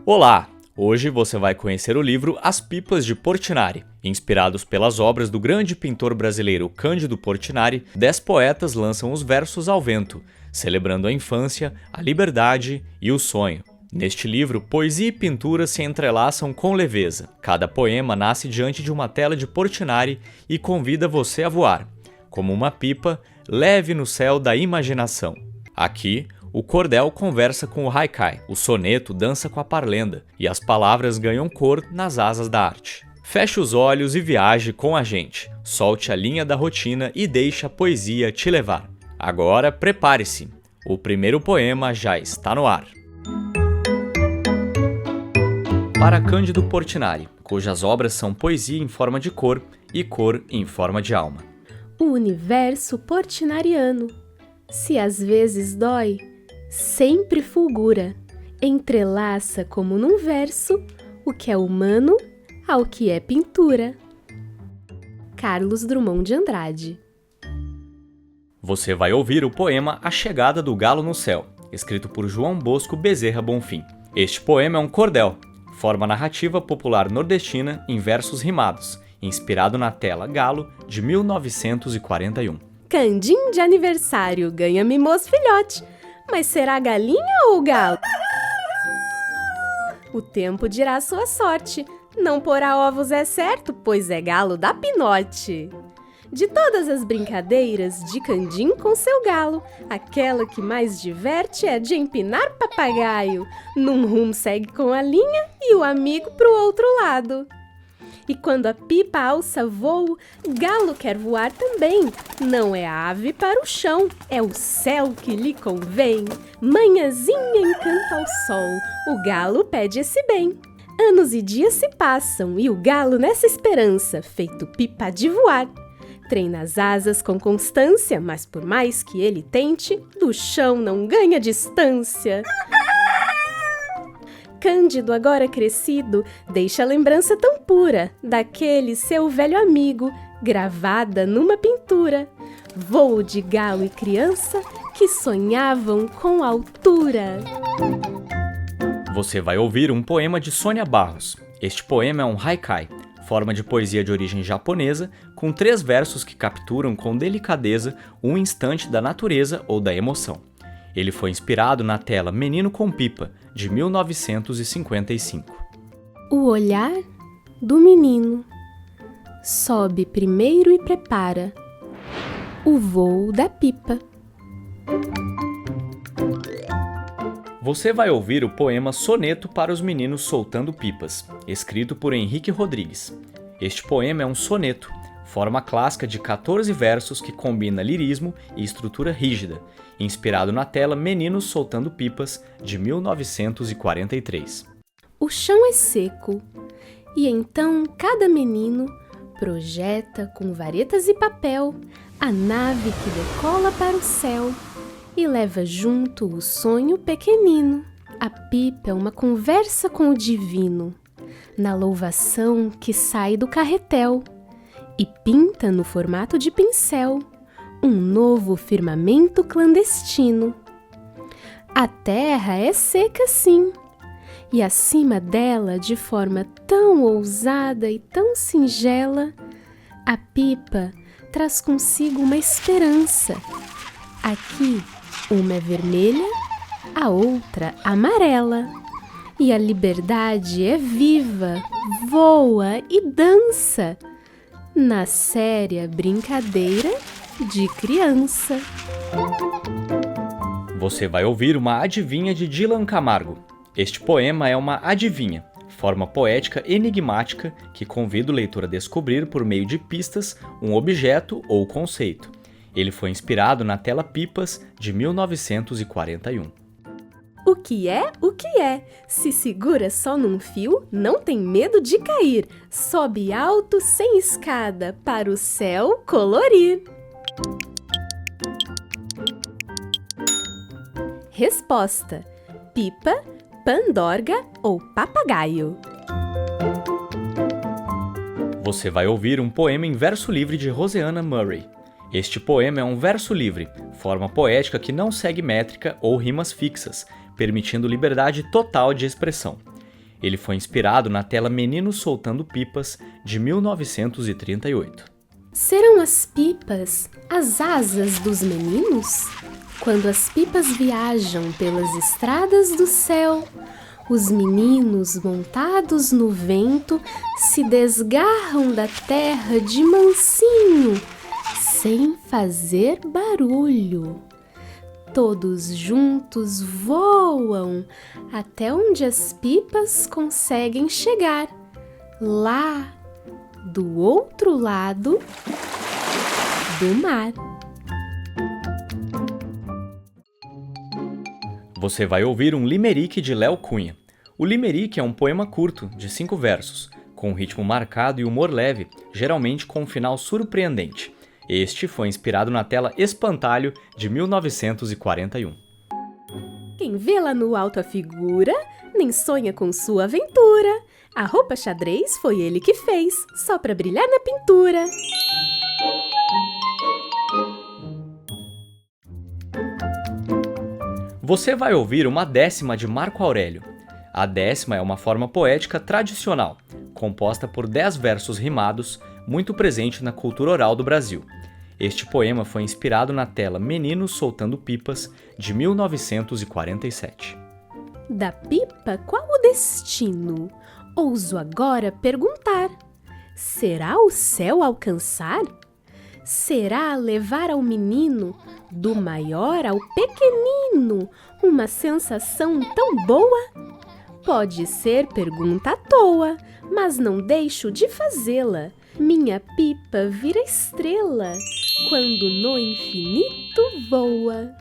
Olá! Hoje você vai conhecer o livro As Pipas de Portinari. Inspirados pelas obras do grande pintor brasileiro Cândido Portinari, 10 poetas lançam os versos ao vento, celebrando a infância, a liberdade e o sonho. Neste livro, poesia e pintura se entrelaçam com leveza. Cada poema nasce diante de uma tela de Portinari e convida você a voar, como uma pipa leve no céu da imaginação. Aqui, o cordel conversa com o haikai, o soneto dança com a parlenda e as palavras ganham cor nas asas da arte. Feche os olhos e viaje com a gente. Solte a linha da rotina e deixe a poesia te levar. Agora, prepare-se. O primeiro poema já está no ar. Para Cândido Portinari, cujas obras são poesia em forma de cor e cor em forma de alma. O universo portinariano, se às vezes dói, sempre fulgura, entrelaça como num verso o que é humano ao que é pintura. Carlos Drummond de Andrade. Você vai ouvir o poema A Chegada do Galo no Céu, escrito por João Bosco Bezerra Bonfim. Este poema é um cordel, forma narrativa popular nordestina em versos rimados, inspirado na tela Galo de 1941. Candim de aniversário, ganha mimoso filhote. Mas será galinha ou galo? O tempo dirá sua sorte. Não porá ovos é certo, pois é galo da pinote. De todas as brincadeiras, de Candim com seu galo, aquela que mais diverte é de empinar papagaio. Num rumo segue com a linha e o amigo pro outro lado. E quando a pipa alça voo, galo quer voar também. Não é ave para o chão, é o céu que lhe convém. Manhãzinha encanta ao sol, o galo pede esse bem. Anos e dias se passam e o galo nessa esperança, feito pipa de voar. Treina as asas com constância, mas por mais que ele tente, do chão não ganha distância. Cândido, agora crescido, deixa a lembrança tão pura daquele seu velho amigo, gravada numa pintura. Voo de galo e criança que sonhavam com altura. Você vai ouvir um poema de Sônia Barros. Este poema é um haikai, forma de poesia de origem japonesa, com 3 versos que capturam com delicadeza um instante da natureza ou da emoção. Ele foi inspirado na tela Menino com Pipa, de 1955. O olhar do menino sobe primeiro e prepara o voo da pipa. Você vai ouvir o poema Soneto para os Meninos Soltando Pipas, escrito por Henrique Rodrigues. Este poema é um soneto, forma clássica de 14 versos que combina lirismo e estrutura rígida, inspirado na tela Meninos Soltando Pipas, de 1943. O chão é seco, e então cada menino projeta com varetas e papel a nave que decola para o céu e leva junto o sonho pequenino. A pipa é uma conversa com o divino, na louvação que sai do carretel e pinta no formato de pincel um novo firmamento clandestino. A terra é seca sim, e acima dela, de forma tão ousada e tão singela, a pipa traz consigo uma esperança. Aqui, uma é vermelha, a outra amarela. E a liberdade é viva, voa e dança na séria brincadeira de criança. Você vai ouvir uma adivinha de Dylan Camargo. Este poema é uma adivinha, forma poética enigmática que convida o leitor a descobrir por meio de pistas um objeto ou conceito. Ele foi inspirado na tela Pipas de 1941. O que é? O que é? Se segura só num fio, não tem medo de cair. Sobe alto sem escada para o céu colorir. Resposta: pipa, pandorga ou papagaio. Você vai ouvir um poema em verso livre de Roseanna Murray. Este poema é um verso livre, forma poética que não segue métrica ou rimas fixas, permitindo liberdade total de expressão. Ele foi inspirado na tela Meninos Soltando Pipas, de 1938. Serão as pipas as asas dos meninos? Quando as pipas viajam pelas estradas do céu, os meninos montados no vento se desgarram da terra de mansinho, sem fazer barulho. Todos juntos voam até onde as pipas conseguem chegar, lá do outro lado do mar. Você vai ouvir um limerick de Léo Cunha. O limerick é um poema curto, de 5 versos, com um ritmo marcado e humor leve, geralmente com um final surpreendente. Este foi inspirado na tela Espantalho, de 1941. Quem vê lá no alto a figura, nem sonha com sua aventura. A roupa xadrez foi ele que fez, só pra brilhar na pintura. Você vai ouvir uma décima de Marco Aurélio. A décima é uma forma poética tradicional, composta por 10 versos rimados, muito presente na cultura oral do Brasil. Este poema foi inspirado na tela Meninos Soltando Pipas, de 1947. Da pipa, qual o destino? Ouso agora perguntar. Será o céu alcançar? Será levar ao menino, do maior ao pequenino, uma sensação tão boa? Pode ser pergunta à toa, mas não deixo de fazê-la. Minha pipa vira estrela quando no infinito voa.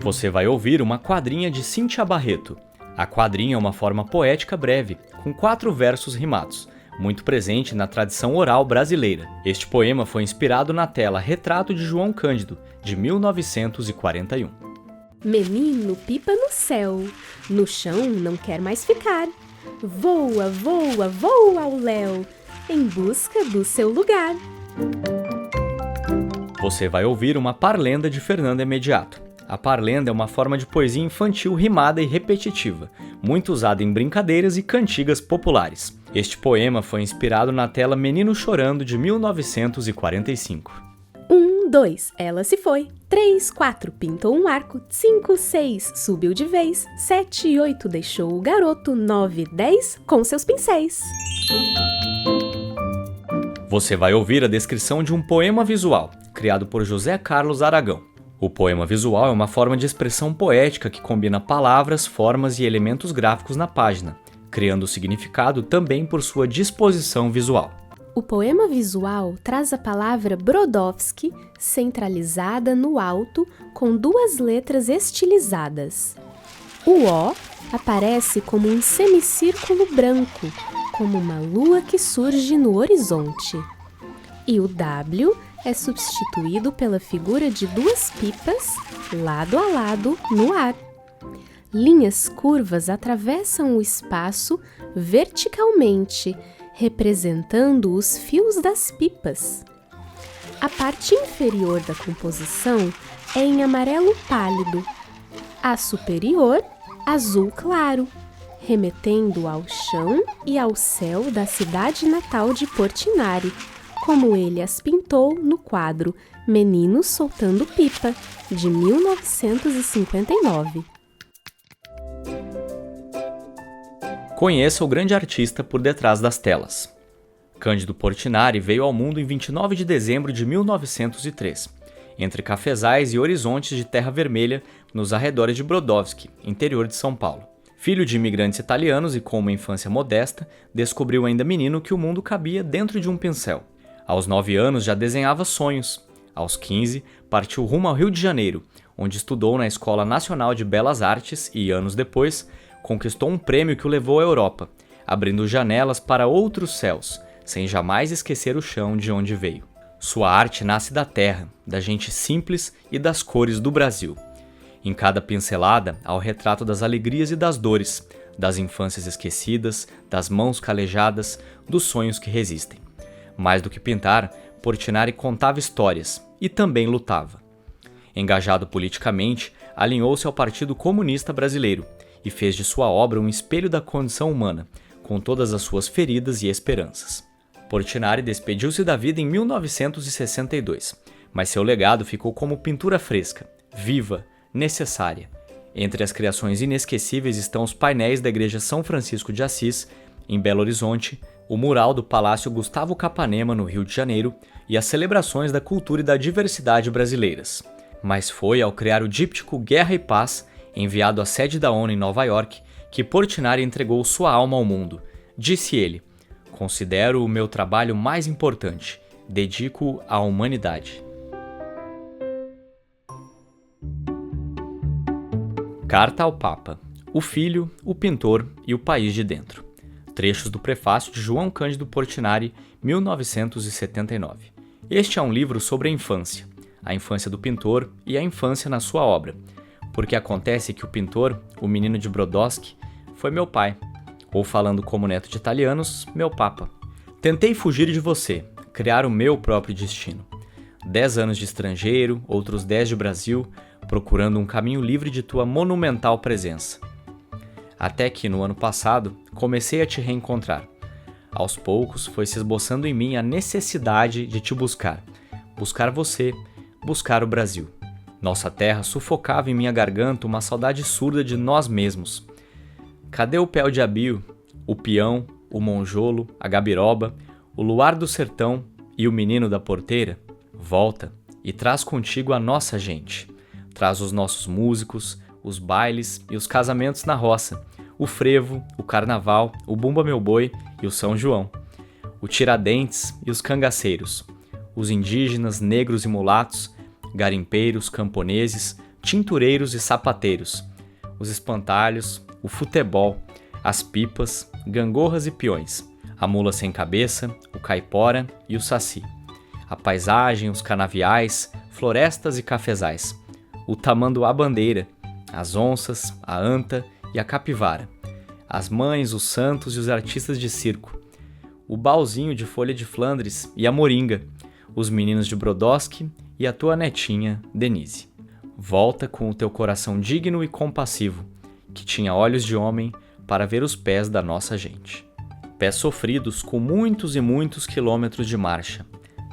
Você vai ouvir uma quadrinha de Cíntia Barreto. A quadrinha é uma forma poética breve, com 4 versos rimados, muito presente na tradição oral brasileira. Este poema foi inspirado na tela Retrato de João Cândido, de 1941. Menino pipa no céu, no chão não quer mais ficar. Voa, voa, voa ao léu, em busca do seu lugar. Você vai ouvir uma parlenda de Fernando Imediato. A parlenda é uma forma de poesia infantil rimada e repetitiva, muito usada em brincadeiras e cantigas populares. Este poema foi inspirado na tela Menino Chorando, de 1945. 1, 2, ela se foi. 3, 4, pintou um arco. 5, 6, subiu de vez. 7, 8, deixou o garoto. 9, 10, com seus pincéis. Você vai ouvir a descrição de um poema visual, criado por José Carlos Aragão. O poema visual é uma forma de expressão poética que combina palavras, formas e elementos gráficos na página, criando o significado também por sua disposição visual. O poema visual traz a palavra Brodowski centralizada no alto com 2 letras estilizadas. O O aparece como um semicírculo branco, como uma lua que surge no horizonte. E o W é substituído pela figura de 2 pipas, lado a lado, no ar. Linhas curvas atravessam o espaço verticalmente, representando os fios das pipas. A parte inferior da composição é em amarelo pálido, a superior, azul claro, remetendo ao chão e ao céu da cidade natal de Portinari, como ele as pintou no quadro Meninos Soltando Pipa, de 1959. Conheça o grande artista por detrás das telas. Cândido Portinari veio ao mundo em 29 de dezembro de 1903, entre cafezais e horizontes de terra vermelha nos arredores de Brodowski, interior de São Paulo. Filho de imigrantes italianos e com uma infância modesta, descobriu ainda menino que o mundo cabia dentro de um pincel. Aos 9 anos já desenhava sonhos. Aos 15, partiu rumo ao Rio de Janeiro, onde estudou na Escola Nacional de Belas Artes e, anos depois, conquistou um prêmio que o levou à Europa, abrindo janelas para outros céus, sem jamais esquecer o chão de onde veio. Sua arte nasce da terra, da gente simples e das cores do Brasil. Em cada pincelada há o retrato das alegrias e das dores, das infâncias esquecidas, das mãos calejadas, dos sonhos que resistem. Mais do que pintar, Portinari contava histórias e também lutava. Engajado politicamente, alinhou-se ao Partido Comunista Brasileiro e fez de sua obra um espelho da condição humana, com todas as suas feridas e esperanças. Portinari despediu-se da vida em 1962, mas seu legado ficou como pintura fresca, viva, necessária. Entre as criações inesquecíveis estão os painéis da Igreja São Francisco de Assis, em Belo Horizonte, o mural do Palácio Gustavo Capanema, no Rio de Janeiro, e as celebrações da cultura e da diversidade brasileiras. Mas foi ao criar o díptico Guerra e Paz, enviado à sede da ONU em Nova York, que Portinari entregou sua alma ao mundo. Disse ele: "Considero o meu trabalho mais importante, dedico-o à humanidade." Carta ao Papa, o Filho, o Pintor e o País de Dentro. Trechos do prefácio de João Cândido Portinari, 1979. Este é um livro sobre a infância do pintor e a infância na sua obra, porque acontece que o pintor, o menino de Brodowski, foi meu pai, ou falando como neto de italianos, meu papa. Tentei fugir de você, criar o meu próprio destino. 10 anos de estrangeiro, outros 10 de Brasil, procurando um caminho livre de tua monumental presença. Até que, no ano passado, comecei a te reencontrar. Aos poucos, foi se esboçando em mim a necessidade de te buscar. Buscar você, buscar o Brasil. Nossa terra sufocava em minha garganta uma saudade surda de nós mesmos. Cadê o pé de abio, o peão, o monjolo, a gabiroba, o luar do sertão e o menino da porteira? Volta e traz contigo a nossa gente. Traz os nossos músicos, os bailes e os casamentos na roça, o frevo, o carnaval, o bumba meu boi e o São João, o Tiradentes e os cangaceiros, os indígenas, negros e mulatos, garimpeiros, camponeses, tintureiros e sapateiros, os espantalhos, o futebol, as pipas, gangorras e peões, a mula sem cabeça, o caipora e o saci, a paisagem, os canaviais, florestas e cafezais, o tamanduá-bandeira, as onças, a anta e a capivara, as mães, os santos e os artistas de circo, o baúzinho de folha de Flandres e a moringa, os meninos de Brodowski e a tua netinha, Denise. Volta com o teu coração digno e compassivo, que tinha olhos de homem para ver os pés da nossa gente. Pés sofridos com muitos e muitos quilômetros de marcha,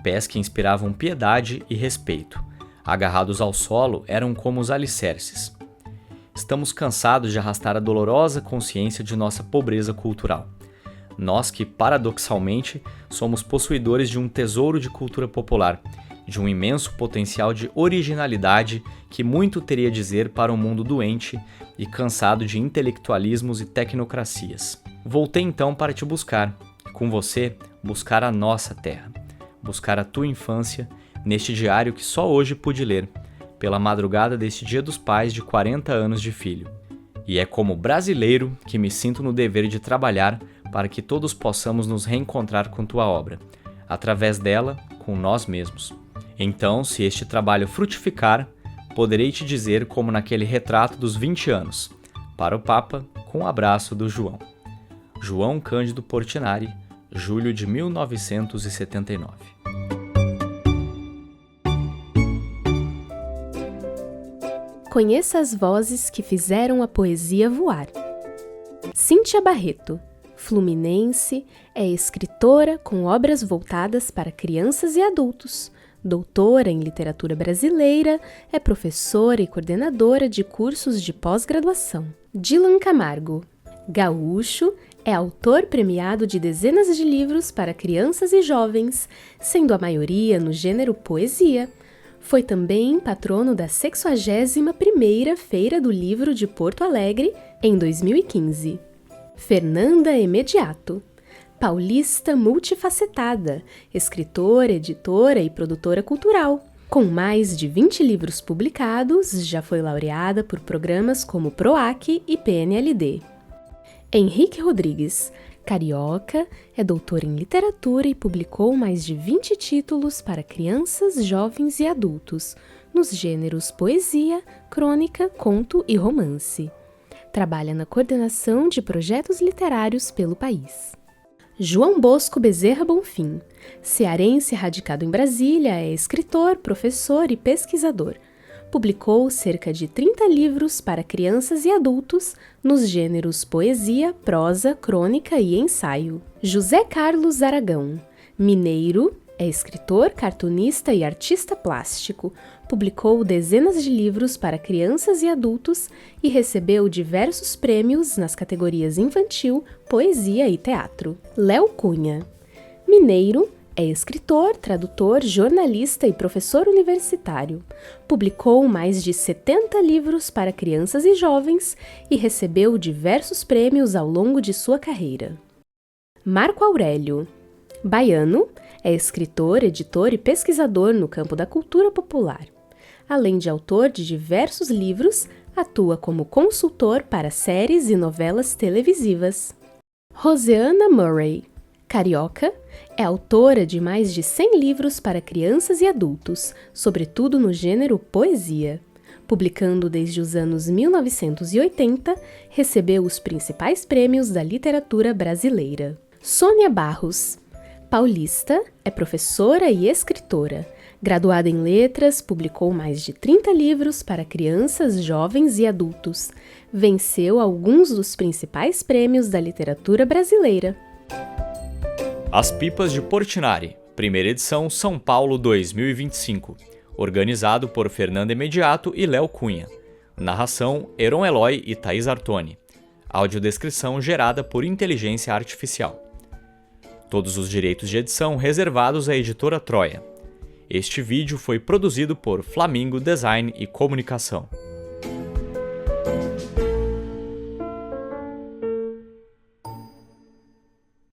pés que inspiravam piedade e respeito. Agarrados ao solo, eram como os alicerces. Estamos cansados de arrastar a dolorosa consciência de nossa pobreza cultural. Nós que, paradoxalmente, somos possuidores de um tesouro de cultura popular, de um imenso potencial de originalidade que muito teria a dizer para um mundo doente e cansado de intelectualismos e tecnocracias. Voltei então para te buscar, com você, buscar a nossa terra, buscar a tua infância, neste diário que só hoje pude ler, pela madrugada deste Dia dos Pais de 40 anos de filho. E é como brasileiro que me sinto no dever de trabalhar para que todos possamos nos reencontrar com tua obra, através dela, com nós mesmos. Então, se este trabalho frutificar, poderei te dizer como naquele retrato dos 20 anos, para o Papa, com o abraço do João. João Cândido Portinari, julho de 1979. Conheça as vozes que fizeram a poesia voar. Cíntia Barreto, fluminense, é escritora com obras voltadas para crianças e adultos, doutora em literatura brasileira, é professora e coordenadora de cursos de pós-graduação. Dylan Camargo, gaúcho, é autor premiado de dezenas de livros para crianças e jovens, sendo a maioria no gênero poesia. Foi também patrono da 61ª Feira do Livro de Porto Alegre, em 2015. Fernanda Emediato, paulista multifacetada, escritora, editora e produtora cultural. Com mais de 20 livros publicados, já foi laureada por programas como PROAC e PNLD. Henrique Rodrigues, carioca, é doutor em literatura e publicou mais de 20 títulos para crianças, jovens e adultos, nos gêneros poesia, crônica, conto e romance. Trabalha na coordenação de projetos literários pelo país. João Bosco Bezerra Bonfim, cearense radicado em Brasília, é escritor, professor e pesquisador. Publicou cerca de 30 livros para crianças e adultos nos gêneros poesia, prosa, crônica e ensaio. José Carlos Aragão, mineiro, é escritor, cartunista e artista plástico. Publicou dezenas de livros para crianças e adultos e recebeu diversos prêmios nas categorias infantil, poesia e teatro. Léo Cunha, mineiro, é escritor, tradutor, jornalista e professor universitário. Publicou mais de 70 livros para crianças e jovens e recebeu diversos prêmios ao longo de sua carreira. Marco Aurélio, baiano, é escritor, editor e pesquisador no campo da cultura popular. Além de autor de diversos livros, atua como consultor para séries e novelas televisivas. Roseana Murray, carioca, é autora de mais de 100 livros para crianças e adultos, sobretudo no gênero poesia. Publicando desde os anos 1980, recebeu os principais prêmios da literatura brasileira. Sônia Barros, paulista, é professora e escritora. Graduada em letras, publicou mais de 30 livros para crianças, jovens e adultos. Venceu alguns dos principais prêmios da literatura brasileira. As Pipas de Portinari, primeira edição, São Paulo 2025. Organizado por Fernanda Imediato e Léo Cunha. Narração, Heron Eloy e Thaís Artoni. Audiodescrição gerada por inteligência artificial. Todos os direitos de edição reservados à editora Troia. Este vídeo foi produzido por Flamingo Design e Comunicação.